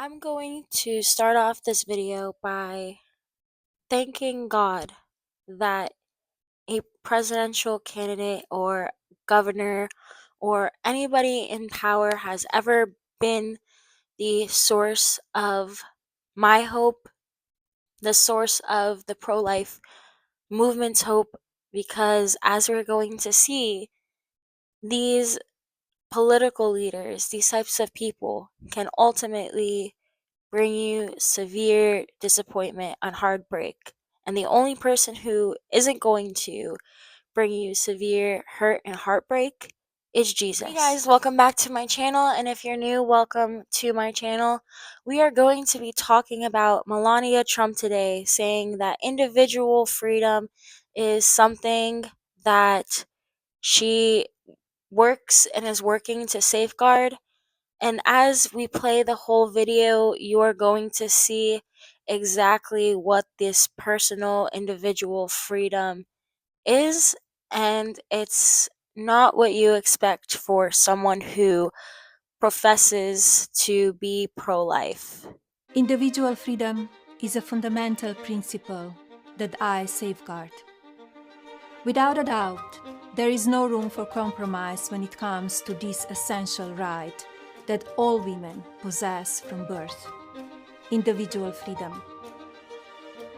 I'm going to start off this video by thanking God that a presidential candidate or governor or anybody in power has ever been the source of my hope, the source of the pro life movement's hope, because as we're going to see, these political leaders, these types of people, can ultimately bring you severe disappointment and heartbreak. And the only person who isn't going to bring you severe hurt and heartbreak is Jesus. Hey guys, welcome back to my channel. And if you're new, welcome to my channel. We are going to be talking about Melania Trump today, saying that individual freedom is something that she works and is working to safeguard. And as we play the whole video, you are going to see exactly what this personal individual freedom is. And it's not what you expect for someone who professes to be pro-life. Individual freedom is a fundamental principle that I safeguard. Without a doubt, there is no room for compromise when it comes to this essential right that all women possess from birth: individual freedom.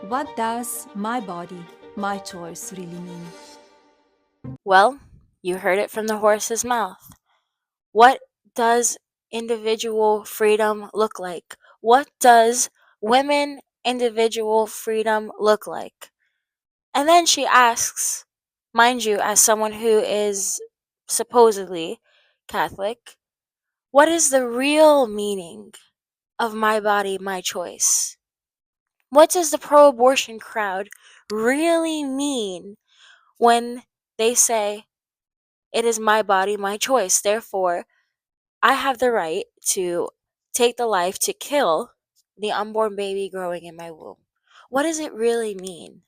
What does my body, my choice really mean? Well, you heard it from the horse's mouth. What does individual freedom look like? What does women individual freedom look like? And then she asks, mind you, as someone who is supposedly Catholic, what is the real meaning of my body, my choice? What does the pro abortion crowd really mean when they say, it is my body, my choice, therefore, I have the right to take the life to kill the unborn baby growing in my womb? What does it really mean?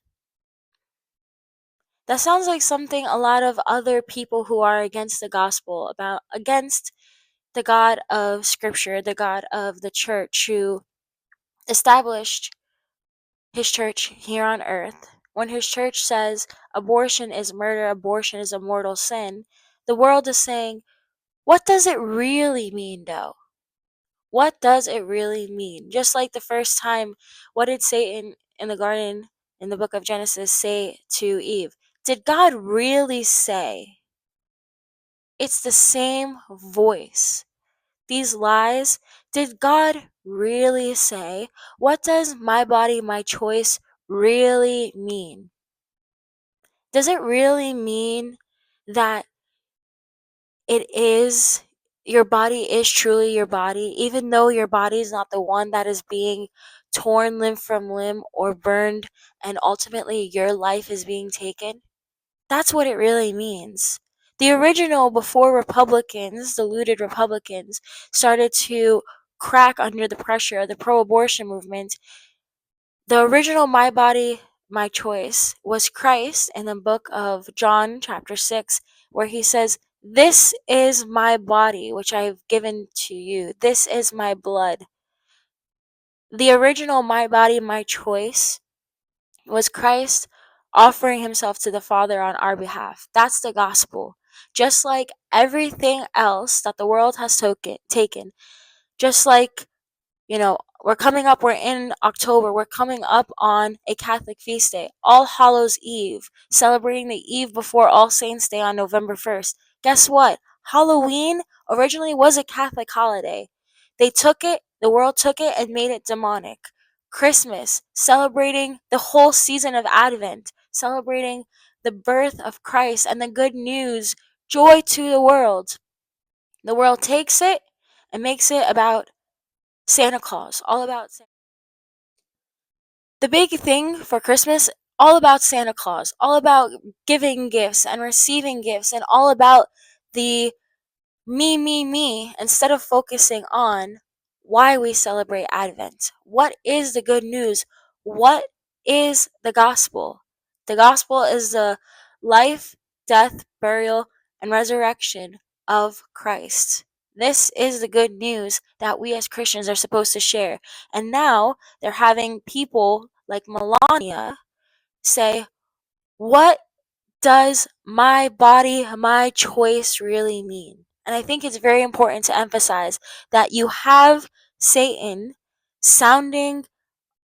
That sounds like something a lot of other people who are against the gospel, against the God of Scripture, the God of the church, who established his church here on earth. When his church says abortion is murder, abortion is a mortal sin, the world is saying, what does it really mean though? What does it really mean? Just like the first time, what did Satan in the garden in the book of Genesis say to Eve? Did God really say? It's the same voice. These lies, did God really say? What does my body, my choice really mean? Does it really mean that it is, your body is truly your body, even though your body is not the one that is being torn limb from limb or burned, and ultimately your life is being taken? That's what it really means. The original, before Republicans, deluded Republicans, started to crack under the pressure of the pro abortion movement, the original My Body, My Choice was Christ in the book of John, chapter 6, where he says, this is my body, which I have given to you. This is my blood. The original My Body, My Choice was Christ offering himself to the Father on our behalf. That's the gospel. Just like everything else that the world has taken, just like, we're in October, we're coming up on a Catholic feast day, All Hallows Eve, celebrating the eve before All Saints Day on November 1st. Guess what? Halloween originally was a Catholic holiday. The world took it and made it demonic. Christmas, celebrating the whole season of Advent, celebrating the birth of Christ and the good news, joy to the world. The world takes it and makes it about Santa Claus, all about the big thing for Christmas, all about Santa Claus, all about giving gifts and receiving gifts, and all about the me, instead of focusing on why we celebrate Advent. What is the good news? What is the gospel? The gospel is the life, death, burial, and resurrection of Christ. This is the good news that we as Christians are supposed to share. And now they're having people like Melania say, what does my body, my choice really mean? And I think it's very important to emphasize that you have Satan sounding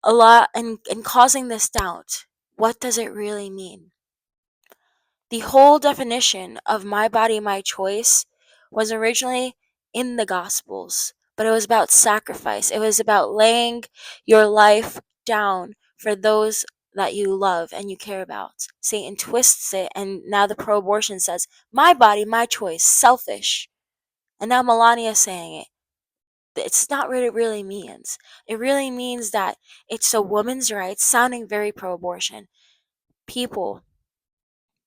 a lot and causing this doubt. What does it really mean? The whole definition of my body, my choice was originally in the Gospels, but it was about sacrifice. It was about laying your life down for those that you love and you care about. Satan twists it, and now the pro abortion says, my body, my choice, selfish. And now Melania saying it. It's not what it really means. It really means that it's a woman's right, sounding very pro abortion. People,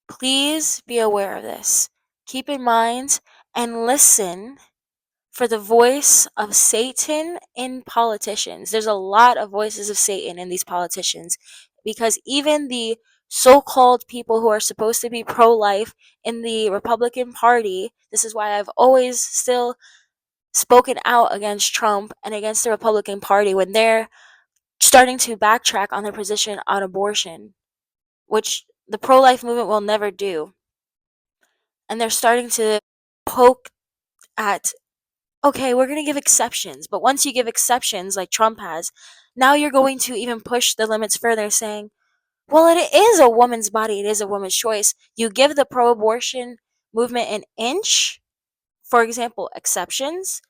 please be aware of this. Keep in mind and listen for the voice of Satan in politicians. There's a lot of voices of Satan in these politicians because even the so called people who are supposed to be pro life in the Republican Party, this is why I've always still spoken out against Trump and against the Republican Party when they're starting to backtrack on their position on abortion, which the pro life movement will never do. And they're starting to poke at, okay, we're going to give exceptions, but once you give exceptions like Trump has, now you're going to even push the limits further, saying, well, it is a woman's body, it is a woman's choice. You give the pro abortion movement an inch, for example, exceptions,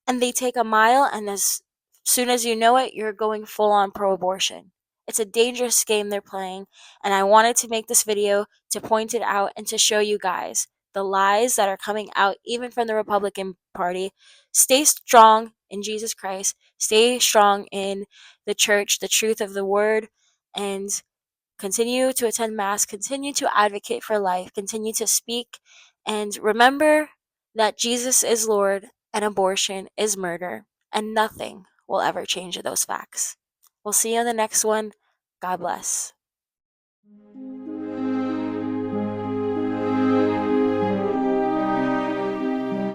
and they take a mile, and as soon as you know it, you're going full on pro abortion. It's a dangerous game they're playing, and I wanted to make this video to point it out and to show you guys the lies that are coming out, even from the Republican Party. Stay strong in Jesus Christ, stay strong in the church, the truth of the word, and continue to attend Mass, continue to advocate for life, continue to speak, and remember that Jesus is Lord and abortion is murder, and nothing will ever change those facts. We'll see you on the next one. God bless.